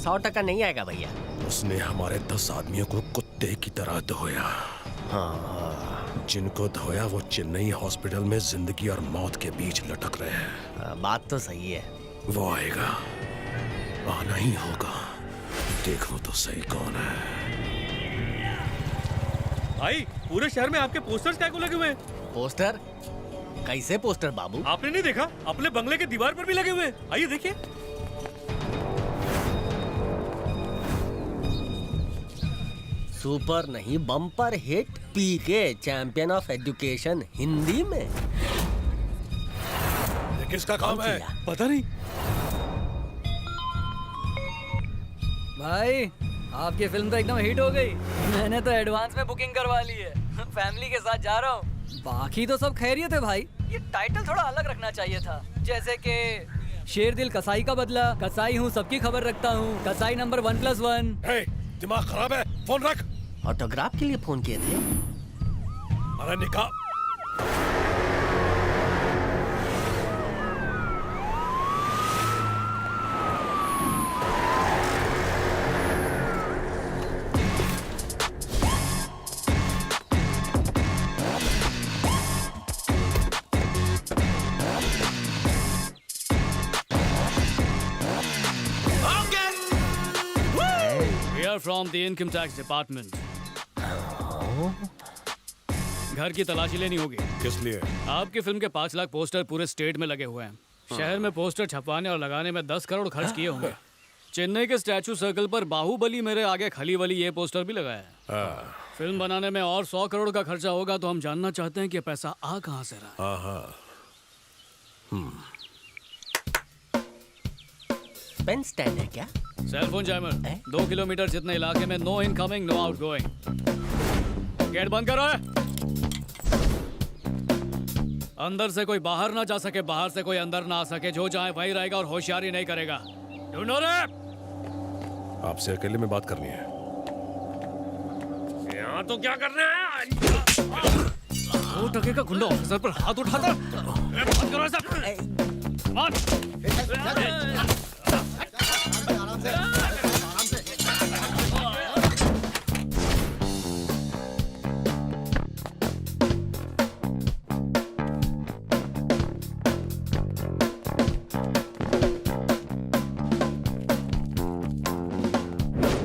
100% नहीं आएगा भैया। उसने हमारे 10 आदमियों को कुत्ते की तरह धोया। हाँ, जिनको धोया वो चेन्नई हॉस्पिटल में जिंदगी और मौत के बीच लटक रहे हैं। बात तो सही है। वो आएगा, आना ही होगा। देखो तो सही कौन है। भाई, पूरे शहर में आपके पोस्टर्स क्या को लगे हुए हैं? पोस्टर? कैसे पोस्टर बाबू? आपने नहीं देखा? अपने बंगले के दीवार पर भी लगे हुए हैं। आइए देखिए। सुपर नहीं, bumper hit PK, champion of education, Hindi में। ये किसका काम है? पता नहीं। भाई, आपकी फिल्म तो एकदम हिट हो गई। मैंने तो एडवांस में बुकिंग करवा ली है। फैमिली के साथ जा रहा हूँ। बाकी तो सब खैरियत है भाई। ये टाइटल थोड़ा अलग रखना चाहिए था, जैसे कि शेर दिल कसाई का बदला। कसाई हूँ, सबकी खबर रखता हूँ। कसाई नंबर 1+1। दिमाग खराब है, फोन रख। ऑटोग्राफ के लिए फोन किए थे? अरे निकाल। From the income tax department. घर की तलाशी लेनी होगी। किस लिए? आपकी फिल्म के 5 लाख पोस्टर पूरे स्टेट में लगे हुए हैं। शहर में पोस्टर छपवाने और लगाने में 10 करोड़ खर्च किए होंगे। चेन्नई के स्टैचू सर्कल पर बाहुबली मेरे आगे खली वाली ये पोस्टर भी लगाया है। फिल्म बनाने में और 100 करोड़ का खर्चा होगा, तो हम जानना चाहते हैं कि पैसा आ कहां से रहा है। पेन स्टैंड है क्या? Cellphone jammer. 2 किलोमीटर जितने इलाके में no incoming no outgoing. Gate बंद करो। अंदर से कोई बाहर ना जा सके, बाहर से कोई अंदर ना आ सके। जो जाए वही रहेगा और होशियारी नहीं करेगा। You know that? आपसे अकेले में बात करनी है। यहाँ तो क्या करना है? 2 टके का गुंडा ऑफिसर पर हाथ उठाता। बंद करो सब।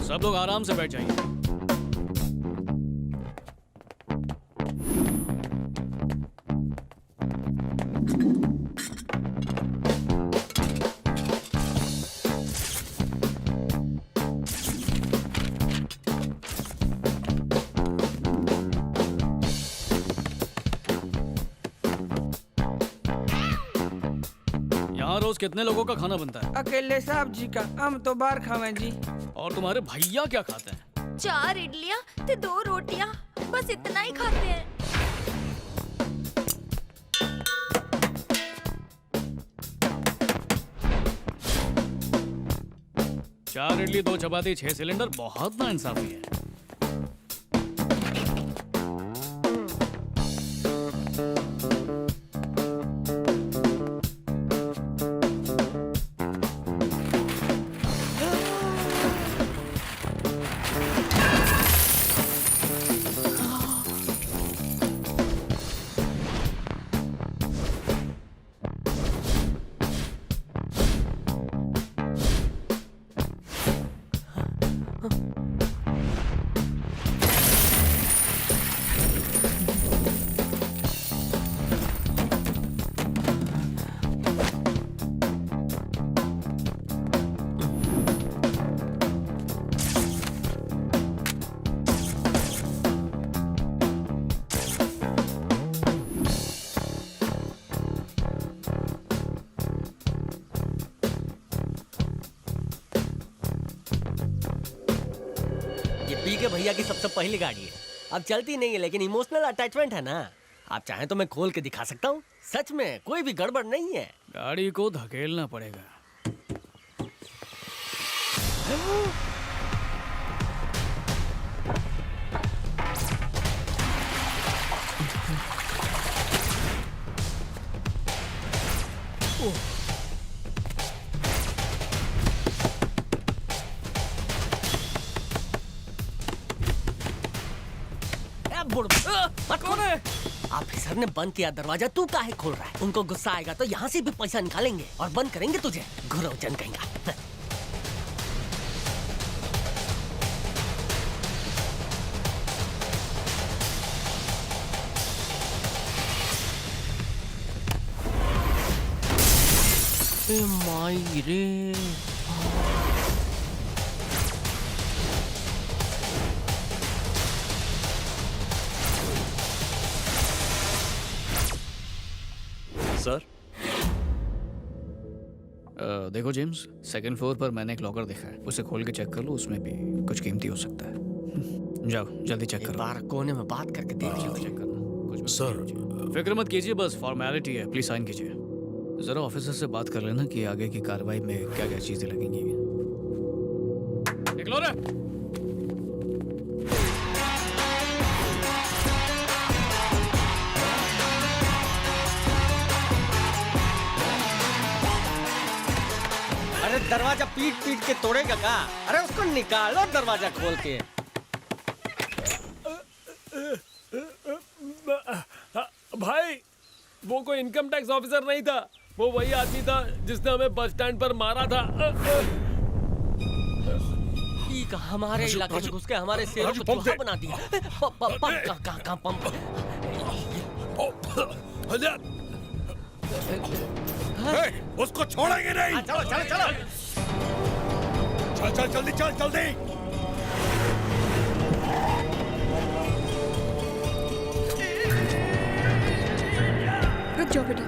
सब लोग आराम से बैठ जाइए। यहाँ रोज कितने लोगों का खाना बनता है? अकेले साहब जी का। हम तो बाहर खावे जी। और तुम्हारे भैया क्या खाते हैं? 4 इडलियाँ तो 2 रोटियाँ, बस इतना ही खाते हैं। चार इडली 2 चपाती 6 सिलेंडर, बहुत ना इंसाफी है। के भैया की सबसे पहली गाड़ी है। अब चलती नहीं है, लेकिन इमोशनल अटैचमेंट है ना। आप चाहें तो मैं खोल के दिखा सकता हूँ। सच में कोई भी गड़बड़ नहीं है। गाड़ी को धकेलना पड़ेगा। मत खोल। ऑफिसर ने बंद किया दरवाजा, तू काहे खोल रहा है? उनको गुस्सा आएगा तो यहाँ से भी पैसा निकालेंगे और बंद करेंगे तुझे। गुरवचन कहेंगा। माई रे, सर देखो जेम्स, सेकंड फ्लोर पर मैंने एक लॉकर देखा है, उसे खोल के चेक कर लो, उसमें भी कुछ कीमती हो सकता है। जाओ जल्दी चेक एक करो। बार कोने में बात करके देख लियो। चेक करना कुछ भी सर। कीजिए। फिक्र मत कीजिए, बस फॉर्मेलिटी है, प्लीज साइन कीजिए। जरा ऑफिसर से बात कर लेना कि आगे की कार्रवाई में क्या क्या चीजें लगेंगी। निकलो रे। अरे दरवाजा पीट पीट के तोड़ेगा का? अरे उसको निकालो दरवाजा खोल के। भाई वो कोई इनकम टैक्स ऑफिसर नहीं था, वो वही आदमी था जिसने हमें बस स्टैंड पर मारा था। ठीक, हमारे इलाके में घुस के हमारे शेरों को चूहा बना दिया। कहाँ पंप? उसको छोड़ेंगे नहीं। चलो चलो चलो। चल चल जल्दी चल जल्दी। रुक जाओ बेटा।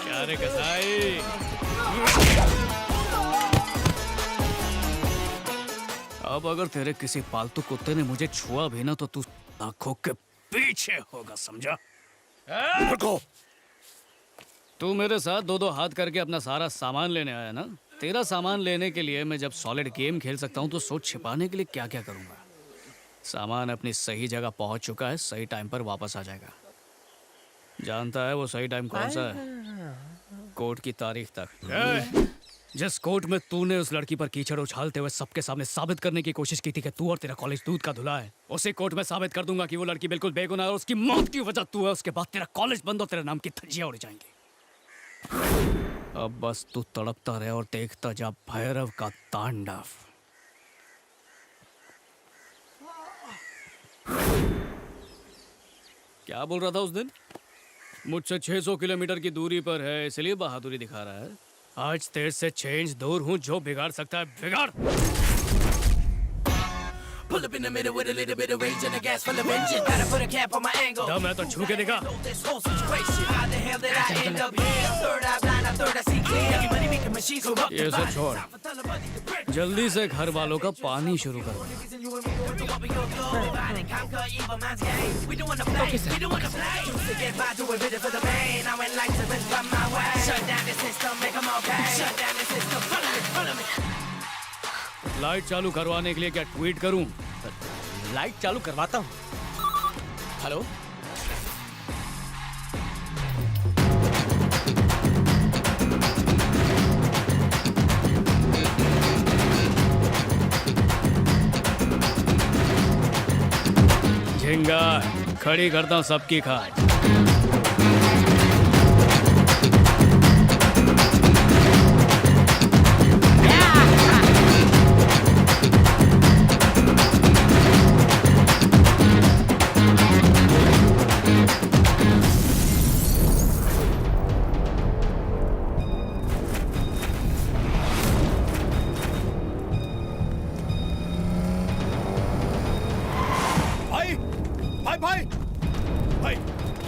क्या रे कसाई, अब अगर तेरे किसी पालतू कुत्ते ने मुझे छुआ भी ना तो तू आंखों के पीछे होगा, समझा? रुको। तू मेरे साथ दो दो हाथ करके अपना सारा सामान लेने आया ना? तेरा सामान लेने के लिए मैं जब सॉलिड गेम खेल सकता हूँ तो सोच छिपाने के लिए क्या क्या करूंगा। सामान अपनी सही जगह पहुंच चुका है, सही टाइम पर वापस आ जाएगा। जानता है वो सही टाइम कौन सा है? कोर्ट की तारीख तक। जिस कोर्ट में तूने उस लड़की पर कीचड़ उछालते हुए सबके सामने साबित करने की कोशिश की थी कि तू और तेरा कॉलेज दूध का धुला है, उसी कोर्ट में साबित कर दूंगा कि वो लड़की बिल्कुल बेगुनाह है और उसकी मौत की वजह तू है। उसके बाद तेरा कॉलेज बंद और तेरे नाम की धज्जियां उड़ जाएंगी। अब बस तू तड़पता रहे और देखता जा भैरव का तांडव। क्या बोल रहा था उस दिन? मुझसे 600 किलोमीटर की दूरी पर है इसलिए बहादुरी दिखा रहा है। आज तेरे से 6 इंच दूर हूँ, जो बिगाड़ सकता है बिगाड़। Pull up in the middle with a little bit of rage and a gas full of engine. Gotta put a cap on my angle. दम है तो छू के दिखा। This whole situation. How the hell did I end up here? Third eye blind, I third I see clear. Every money making machines go up ये the सब vine. छोड़, Time for telepathy to break. जल्दी से घर वालों का पानी शुरू करो। And you and me work to open your door. Divide and conquer evil minds game. We don't wanna play. We don't wanna play. Used to get by doing better for the pain. Now when lights are from my way. Shut down the system, make them okay. Shut down the system, follow me, follow me. Light चालू करवाने के लिए क्या tweet करूं? Light चालू करवाता हूँ। Hello, झिंगा खड़ी करता हूँ सबकी खाट।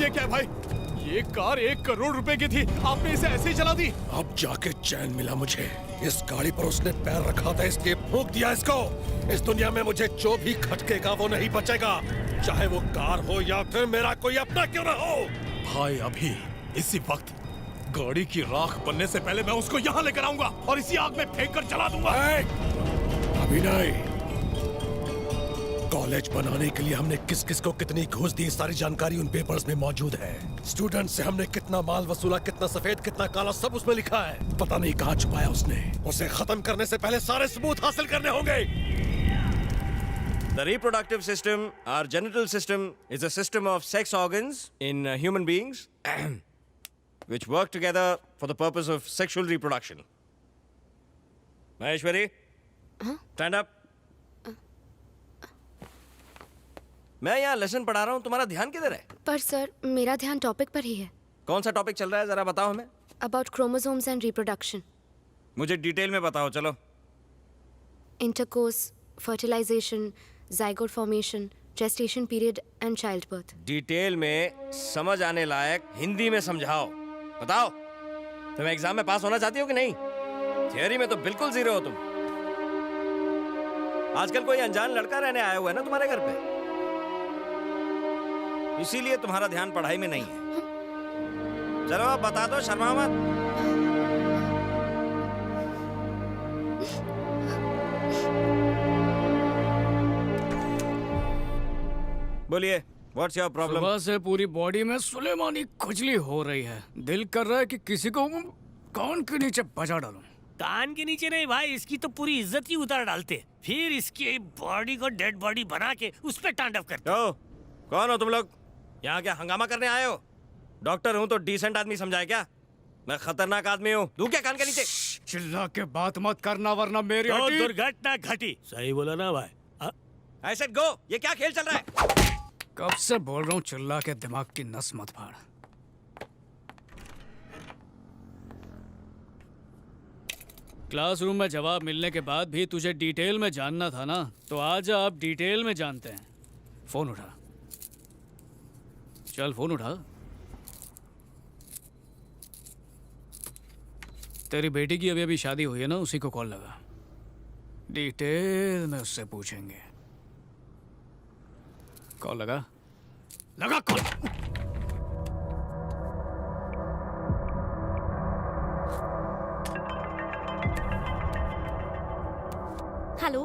ये क्या है भाई? ये कार 1 करोड़ रुपए की थी, आपने इसे ऐसे ही चला दी? अब जाके चैन मिला मुझे। इस गाड़ी पर उसने पैर रखा था, इसके फूंक दिया इसको। इस दुनिया में मुझे जो भी खटकेगा वो नहीं बचेगा। चाहे वो कार हो या फिर मेरा कोई अपना क्यों ना हो। भाई अभी इसी वक्त गाड़ी की राख बनने से पहले मैं उसको यहाँ लेकर आऊंगा और इसी आग में फेंक कर जला दूंगा। अभी नहीं। कॉलेज बनाने के लिए हमने किस किस को कितनी घूस दी, सारी जानकारी उन पेपर्स में मौजूद है। स्टूडेंट से हमने कितना माल वसूला, कितना सफेद कितना काला, सब उसमें लिखा है। पता नहीं कहाँ छुपाया उसने। उसे खत्म करने से पहले सारे सबूत हासिल करने होंगे। The reproductive system, our genital system, is a system of sex organs in human beings which work together for the purpose of sexual reproduction. Maheshwari, stand up. मैं यहाँ लेसन पढ़ा रहा हूँ, तुम्हारा ध्यान किधर है? पर सर मेरा ध्यान टॉपिक पर ही है। कौन सा टॉपिक चल रहा है, जरा बताओ हमें। About chromosomes and reproduction. मुझे डिटेल में बताओ, चलो। Intercourse, fertilization, zygote formation, gestation period and child birth. Detail में समझ आने लायक हिंदी में समझाओ। बताओ, तुम एग्जाम में पास होना चाहती हो कि नहीं? थियरी में तो बिल्कुल जीरो हो तुम। आजकल कोई अनजान लड़का रहने आया हुआ है ना तुम्हारे घर पे, इसीलिए तुम्हारा ध्यान पढ़ाई में नहीं है। चलो अब बता दो, शर्मा मत। बोलिए, व्हाट्स योर प्रॉब्लम? सुबह से पूरी बॉडी में सुलेमानी खुजली हो रही है। दिल कर रहा है कि किसी को कान के नीचे बजा डालूं। कान के नीचे नहीं भाई, इसकी तो पूरी इज्जत ही उतार डालते, फिर इसकी बॉडी को डेड बॉडी बना के उस पे तांडव करते। ओ, कौन हो तुम लोग? यहाँ क्या हंगामा करने आए हो? डॉक्टर हूँ तो डिसेंट आदमी समझाए क्या? मैं खतरनाक आदमी हूँ। दूं क्या कान के नीचे? चिल्ला के बात मत करना वरना मेरी तो हड्डी- दुर्घटना घटी। सही बोला ना भाई? I said go। ये क्या खेल चल रहा है? कब से बोल रहा हूँ, चिल्ला के दिमाग की नस मत फाड़। क्लासरूम में जवाब मिलने के बाद भी तुझे डिटेल में जानना था ना, तो आज आप डिटेल में जानते हैं। फोन उठा, चल फोन उठा। तेरी बेटी की अभी अभी शादी हुई है ना, उसी को कॉल लगा। डिटेल में उससे पूछेंगे। कॉल लगा, लगा कॉल। हेलो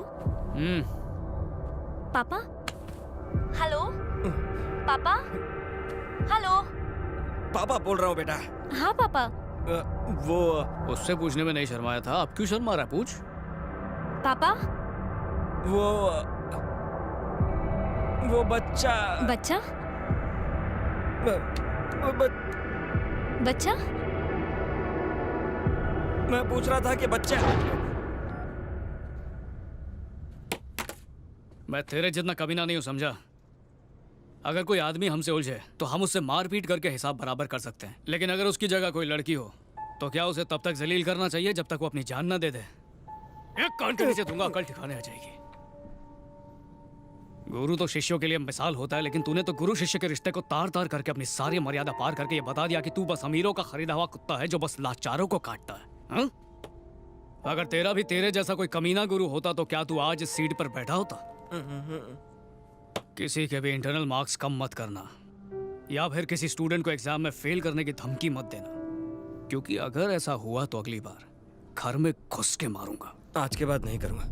पापा। हेलो पापा। हेलो पापा बोल रहा हूँ बेटा। हाँ पापा। वो उससे पूछने में नहीं शर्माया था, अब क्यों शर्मा रहा है? पूछ। पापा वो बच्चा बच्चा बच्चा मैं पूछ रहा था कि बच्चा। मैं तेरे जितना कमीना नहीं हूं, समझा? अगर कोई आदमी हमसे उलझे तो हम उससे मारपीट करके हिसाब बराबर कर सकते हैं, लेकिन अगर उसकी जगह कोई लड़की हो तो क्या उसे तब तक जलील करना चाहिए जब तक वो अपनी जान ना दे दे। एक कान के नीचे दूंगा, अकल ठिकाने आ जाएगी। गुरु तो शिष्यों के लिए मिसाल होता है, लेकिन तूने तो गुरु शिष्य के रिश्ते को तार तार करके अपनी सारी मर्यादा पार करके ये बता दिया कि तू बस अमीरों का खरीदा हुआ कुत्ता है जो बस लाचारों को काटता है। हा? अगर तेरा भी तेरे जैसा कोई कमीना गुरु होता तो क्या तू आज इस सीट पर बैठा होता? किसी के भी इंटरनल मार्क्स कम मत करना, या फिर किसी स्टूडेंट को एग्जाम में फेल करने की धमकी मत देना, क्योंकि अगर ऐसा हुआ तो अगली बार घर में घुस के मारूंगा। आज के बाद नहीं करूंगा।